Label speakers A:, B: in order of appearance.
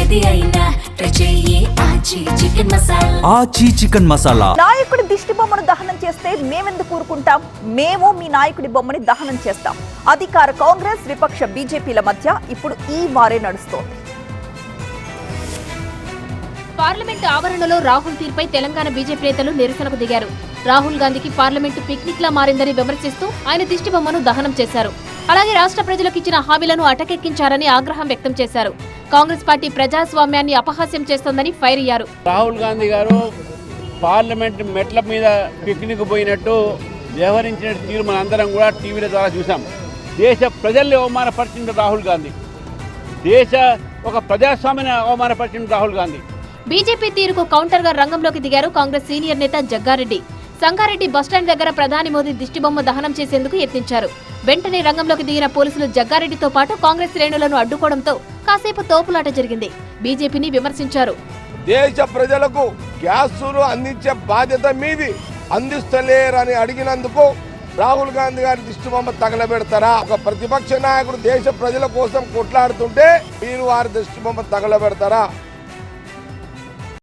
A: ఏది అయినా ట్రై చెయ్యి ఆచి చికెన్ మసాలా.
B: ఆచి చికెన్ మసాలా.
C: నాయకుడి దిష్టి బొమ్మను దహనం చేస్తే మేమెందుకు ఊరుకుంటాం? మేము మీ నాయకుడి బొమ్మని దహనం చేస్తాం. అధికార కాంగ్రెస్, విపక్ష బీజేపీల మధ్య ఇప్పుడు ఈ వారే నడుస్తోంది.
D: పార్లమెంటు ఆవరణలో రాహుల్ తీర్పై తెలంగాణ బీజేపీ నేతలు నిరసనకు దిగారు. రాహుల్ గాంధీకి పార్లమెంటు పిక్నిక్ లా మారిందని విమర్శిస్తూ ఆయన దిష్టి బొమ్మను దహనం చేశారు. అలాగే రాష్ట్ర ప్రజలకు ఇచ్చిన హామీలను అటకెక్కించారని ఆగ్రహం వ్యక్తం చేశారు. కాంగ్రెస్ పార్టీ ప్రజాస్వామ్యాన్ని అపహాస్యం చేస్తోందని ఫైర్ అయ్యారు.
E: రాహుల్ గాంధీ గారు పార్లమెంట్ మెట్ల మీద పిక్నిక్ పోయినట్టు వ్యవహరించిన తీరు మనందరం కూడా టీవీల ద్వారా చూసాం. దేశ ప్రజల్ని అవమానపరిచిన రాహుల్ గాంధీ, దేశ ఒక ప్రజాస్వామ్యాన్ని అవమానపరిచిన రాహుల్ గాంధీ.
D: బీజేపీ తీరుకు కౌంటర్ గా రంగంలోకి దిగారు కాంగ్రెస్ సీనియర్ నేత జగ్గారెడ్డి. సంగారెడ్డి బస్టాండ్ దగ్గర ప్రధాని మోదీ దిష్టిబొమ్మ దహనం చేసేందుకు యత్నించారు. వెంటనే రంగంలోకి దిగిన పోలీసులు జగ్గారెడ్డితో పాటు కాంగ్రెస్ శ్రేణులను అడ్డుకోవడంతో కాసేపు తోపులాట జరిగింది. బీజేపీని విమర్శించారు.
F: దేశ ప్రజలకు గ్యాసులు అందించే బాధ్యత మీది, అందిస్తలేరని అడిగినందుకు రాహుల్ గాంధీ గారి దిష్టిబొమ్మ తగలబెడతారా? ఒక ప్రతిపక్ష నాయకుడు దేశ ప్రజల కోసం కొట్లాడుతుంటే మీరు వారి దిష్టిబొమ్మ తగలబెడతారా?